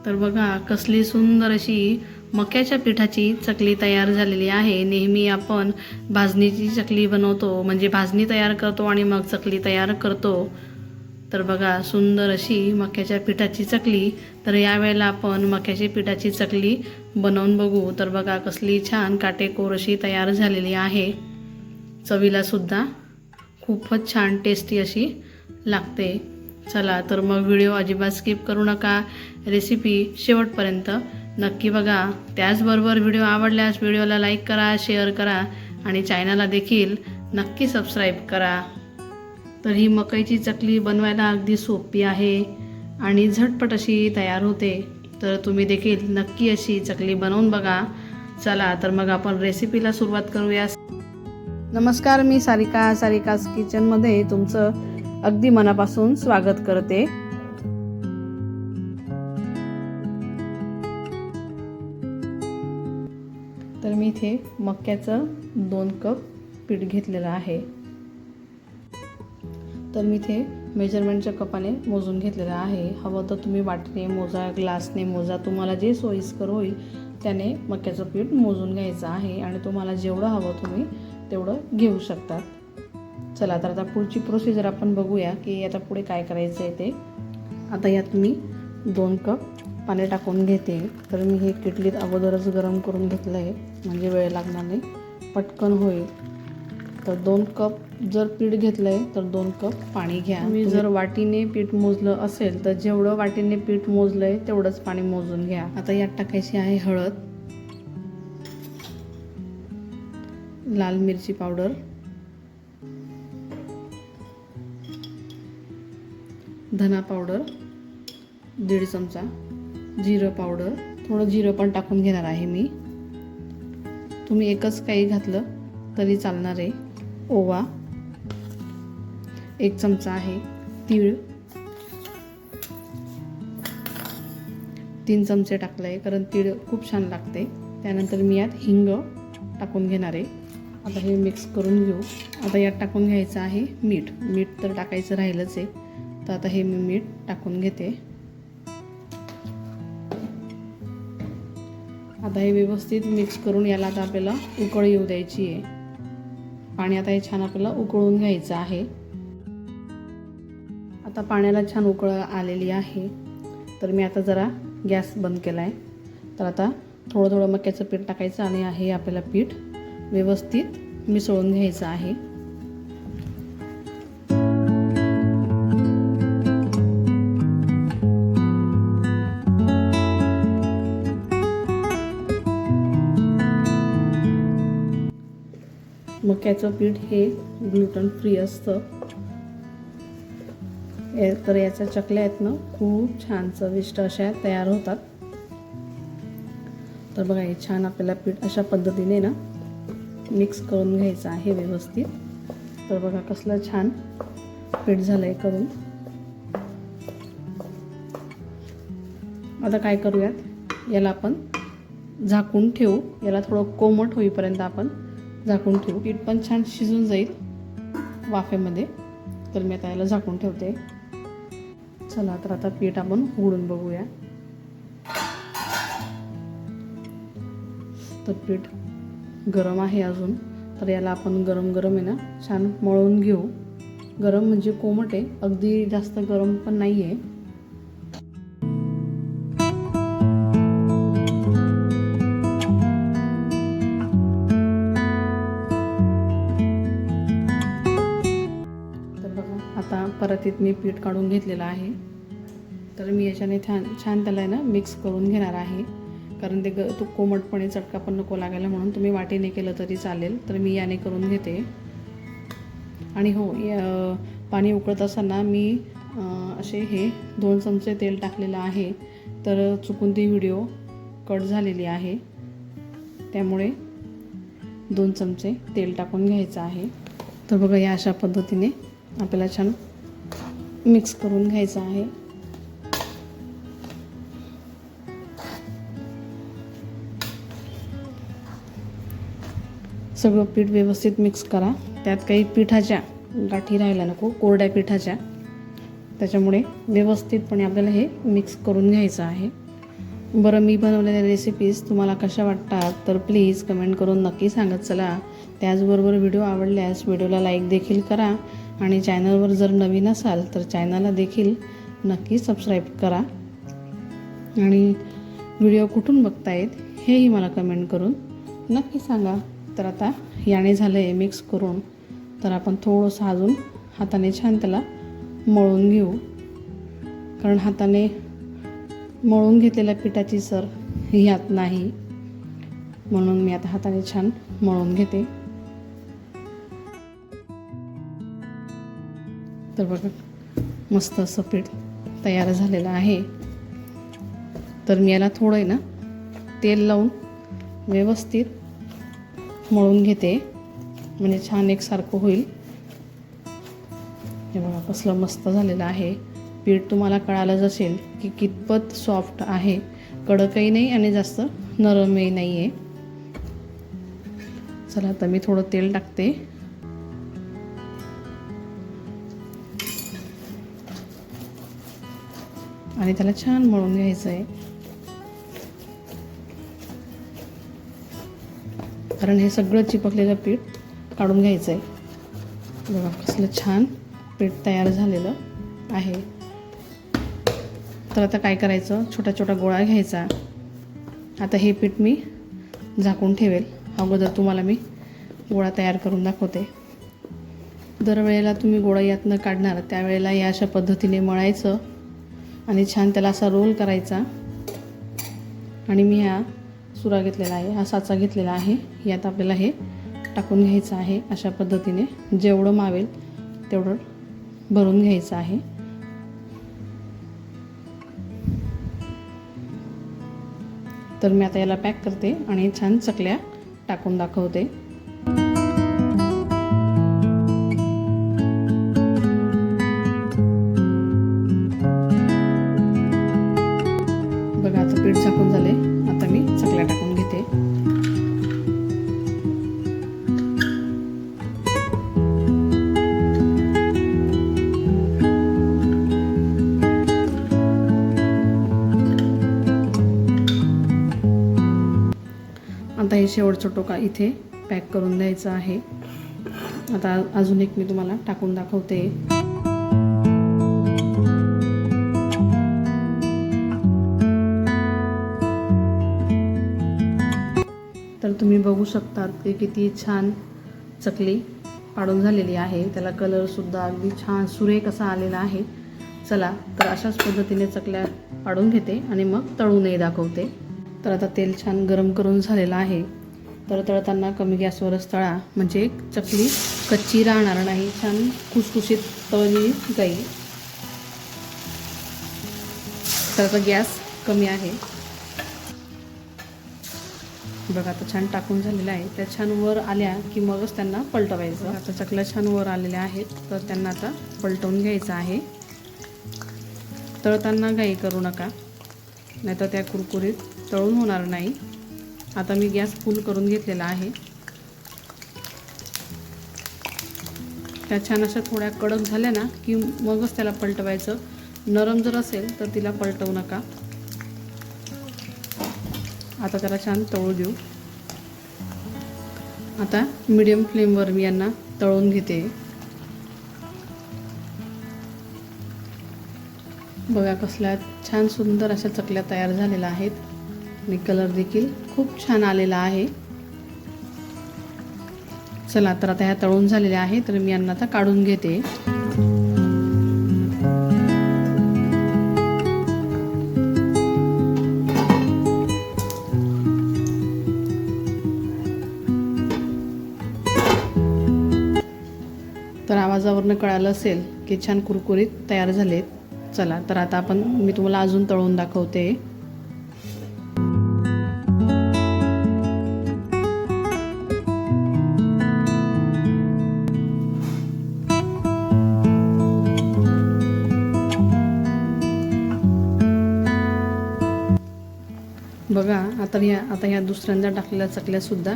तर बघा कसली सुंदर अशी मक्याच्या पिठाची चकली तयार झालेली आहे। नेहमी आपण भाजणीची चकली बनवतो, म्हणजे भाजणी तयार करतो आणि मग चकली तयार करतो। तर बघा सुंदर अशी मक्याच्या पिठाची चकली। तर यावेळेला आपण मक्याची पिठाची चकली बनवून बघू। तर बघा कसली छान काटेकोर अशी तयार झालेली आहे। चवीला सुद्धा खूपच छान टेस्टी अशी लागते। चला तर मग व्हिडिओ अजिबात स्किप करू नका, रेसिपी शेवटपर्यंत नक्की बघा। त्याचबरोबर व्हिडिओ आवडल्यास व्हिडिओला लाईक करा, शेअर करा आणि चॅनलला देखील नक्की सबस्क्राईब करा। तर ही मकईची चकली बनवायला अगदी सोपी आहे आणि झटपट अशी तयार होते। तर तुम्ही देखील नक्की अशी चकली बनवून बघा। चला तर मग आपण रेसिपीला सुरुवात करूया। नमस्कार, मी सारिकाज किचनमध्ये तुमचं अगदी मनापासून स्वागत करते। तर मी इथे मक्याचं 2 कप पीठ घेतलेलं आहे। तर मी इथे मेजरमेंटच्या कपाने मोजून घेतलेलं आहे। हवं तर तुम्ही वाटीने मोजा, ग्लासने मोजा, तुम्हाला जे सोयीस्कर होईल त्याने मक्याचं पीठ मोजून घ्यायचं आहे आणि तुम्हाला जेवढं हवं तुम्ही तेवढं घेऊ शकतात। चला तर आता पुढची प्रोसिजर आपण बघूया की आता पुढे काय करायचं आहे ते। आता यात मी 2 कप पाणी टाकून घेते। तर मी हे किटलीत अगोदरच गरम करून घेतलं आहे, म्हणजे वेळ लागणार नाही, पटकन होईल। तर 2 कप जर पीठ घेतलं आहे तर 2 कप पाणी घ्या। मी जर वाटीने पीठ मोजलं असेल तर जेवढं वाटीने पीठ मोजलं आहे तेवढंच पाणी मोजून घ्या। आता यात टाकायची आहे हळद, लाल मिरची पावडर, धना पावडर 1.5 चमचा, जिरं पावडर, थोडं जिरं पण टाकून घेणार आहे मी। तुम्ही एकच काही घातलं तरी चालणार आहे। ओवा 1 चमचा आहे, तीळ 3 चमचे टाकलं आहे कारण तीळ खूप छान लागते। त्यानंतर मी यात हिंग टाकून घेणार आहे। आता हे मिक्स करून घेऊ। आता यात टाकून घ्यायचं आहे मीठ। मीठ तर टाकायचं राहिलंच आहे, तर आता हे मी मीठ टाकून घेते। आता हे व्यवस्थित मिक्स करून याला आता आपल्याला उकळ येऊ द्यायची आहे। पाणी आता हे छान आपल्याला उकळून घ्यायचं आहे। आता पाण्याला छान उकळ आलेली आहे, तर मी आता जरा गॅस बंद केला आहे। तर आता थोडं थोडं मक्याचं पीठ टाकायचं आणि हे आपल्याला पीठ व्यवस्थित मिसळून घ्यायचं आहे। मक्याचं पीठ हे ग्लुटन फ्री असतं, तर याच्या चकल्या आहेत ना खूप छान चविष्ट अशा तयार होतात। तर बघा हे छान आपल्याला पीठ अशा पद्धतीने ना मिक्स करून घ्यायचं आहे व्यवस्थित। तर बघा कसलं छान पीठ झालंय करून। आता काय करूयात, याला आपण झाकून ठेवू। याला थोडं कोमट होईपर्यंत आपण झाकून ठेवू। पीठ पण छान शिजून जाईल वाफेमध्ये। तर मी आता याला झाकून ठेवते। चला तर आता पीठ आपण उघडून बघूया। तर पीठ गरम आहे अजून, तर याला आपण गरम गरम आहे ना छान मळून घेऊ। गरम म्हणजे कोमट आहे, अगदी जास्त गरम पण नाही आहे। आता परातीत मी पीठ काढून घेतलेलं आहे। तर मी याच्याने छान त्याला ना मिक्स करून घेणार आहे, कारण ते तो कोमटपणे चटका पण नको लागायला, म्हणून तुम्ही वाटीने केलं तरी चालेल। तर मी याने करून घेते। आणि हो, पाणी उकळत असताना मी असे हे 2 चमचे तेल टाकलेलं आहे। तर चुकून ती व्हिडिओ कट झालेली आहे, त्यामुळे 2 चमचे तेल टाकून घ्यायचं आहे। तर बघा या अशा पद्धतीने आपल्याला छान मिक्स करून घ्यायचं आहे। सगळं पीठ व्यवस्थित मिक्स करा। त्यात काही पिठाच्या गाठी राहायला नको, कोरड्या पिठाच्या, त्याच्यामुळे व्यवस्थितपणे आपल्याला हे मिक्स करून घ्यायचं आहे। बरं, मी बनवलेल्या रेसिपीज तुम्हाला कशा वाटतात तर प्लीज कमेंट करून नक्की सांगत चला. त्याचबरोबर व्हिडिओ आवडल्यास व्हिडिओला लाईक देखील करा आणि चॅनलवर जर नवीन असाल तर चॅनलला देखील नक्की सबस्क्राईब करा आणि व्हिडिओ कुठून बघतायत हेही मला कमेंट करून नक्की सांगा. तर आता याने झालं आहे मिक्स करून, तर आपण थोडंसं अजून हाताने छान त्याला मळून घेऊ, कारण हाताने मळून घेतलेल्या पिठाची सर ह्यात नाही, म्हणून मी आता हाताने छान मळून घेते. तर बघा मस्त असं पीठ तयार झालेलं आहे. तर मी याला थोडं आहे ना तेल लावून व्यवस्थित मळून घेते, म्हणजे छान एकसारखं होईल. हे बघा कसलं मस्त झालेलं आहे पीठ. तुम्हाला कळालंच असेल की कितपत सॉफ्ट आहे, कडकही नाही आणि जास्त नरमही नाही आहे. चला आता मी थोडं तेल टाकते आणि त्याला छान मळून घ्यायचं आहे, कारण हे सगळं चिपकलेलं पीठ काढून घ्यायचं आहे. बघा कसलं छान पीठ तयार झालेलं आहे. तर आता काय करायचं, छोटा छोटा गोळा घ्यायचा. आता हे पीठ मी झाकून ठेवेल. अगोदर तुम्हाला मी गोळा तयार करून दाखवते. दरवेळेला तुम्ही गोळा यातनं काढणार त्यावेळेला या अशा पद्धतीने मळायचं आणि छान त्याला असा रोल करायचा. आणि मी हा सुरा घेतलेला आहे, हा साचा घेतलेला आहे, यात आपल्याला हे टाकून घ्यायचं आहे. अशा पद्धतीने जेवढं मावेल तेवढं भरून घ्यायचं आहे. तर मी आता याला पॅक करते आणि छान चकल्या टाकून दाखवते. बघा आता पीठ झाकून झाले. आता मी चकल्या टाकून घेते. आता हे शेवटचं टोका इथे पॅक करून द्यायचं आहे. आता अजून एक मी तुम्हाला टाकून दाखवते. तर तुम्ही बघू शकतात की किती छान चकली पाडून झालेली आहे. त्याला कलरसुद्धा अगदी छान सुरेख असा आलेला आहे. चला तर अशाच पद्धतीने चकल्या पाडून घेते आणि मग तळूनही दाखवते. तर आता तेल छान गरम करून झालेलं आहे. तर तळताना कमी गॅसवरच तळा, म्हणजे चकली कच्ची राहणार नाही, छान खुसखुशीत तळली जाईल. तर आता गॅस कमी आहे. बघा आता छान टाकून झालेलं आहे. त्या छान वर आल्या की मगच त्यांना पलटवायचं. आता चकल्या छान वर आलेल्या आहेत, तर त्यांना आता पलटवून घ्यायचं आहे. तळताना घाई करू नका, नाहीतर त्या कुरकुरीत तळून होणार नाही. आता मी गॅस फुल करून घेतलेला आहे. त्या छान अशा थोड्या कडक झाल्या ना की मगच त्याला पलटवायचं. नरम जर असेल तर तिला पलटवू नका. आता त्याला छान तळू देऊ. आता मीडियम फ्लेमवर मी यांना तळून घेते. बघा कसल्या छान सुंदर अशा चकल्या तयार झालेल्या आहेत आणि कलर देखील खूप छान आलेला आहे. चला तर आता ह्या तळून झालेल्या आहेत, तर मी यांना आता काढून घेते. तर आवाजावरनं कळालं असेल की छान कुरकुरीत तयार झालेत. चला तर आता मी तुम्हाला अजून तळून दाखवते. बघा आता ह्या दुसऱ्यांदा टाकलेल्या चकल्यासुद्धा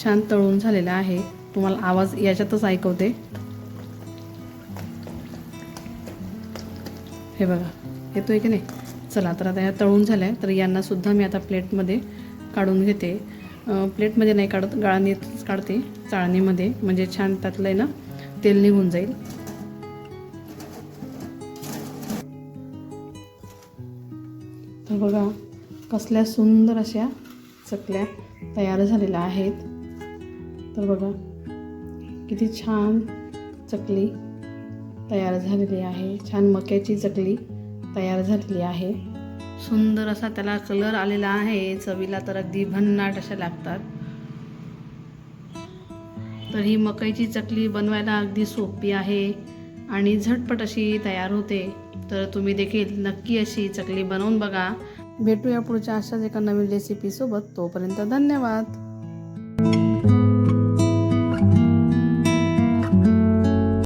छान तळून झालेल्या आहे. तुम्हाला आवाज याच्यातच ऐकवते. हे बघा येतोय की नाही. चला तर आता या तळून झाल्या तर यांना सुद्धा मी आता प्लेटमध्ये काढून घेते. प्लेटमध्ये नाही काढत, गाळणीतच काढते, चाळणीमध्ये, म्हणजे छान त्यातलं आहे ना तेल निघून जाईल. तर बघा कसल्या सुंदर अशा चकल्या तयार झालेल्या आहेत. तर बघा किती छान चकली तयार झालेली आहे. छान मक्याची चकली तयार झालेली आहे. सुंदर असा त्याला कलर आलेला आहे. चवीला तर अगदी भन्नाट अशा लागतात. तर ही मकईची चकली बनवायला अगदी सोपी आहे आणि झटपट अशी तयार होते. तर तुम्ही देखील नक्की अशी चकली बनवून बघा. भेटूया पुढच्या अशाच एका नवीन रेसिपीसोबत. तोपर्यंत धन्यवाद.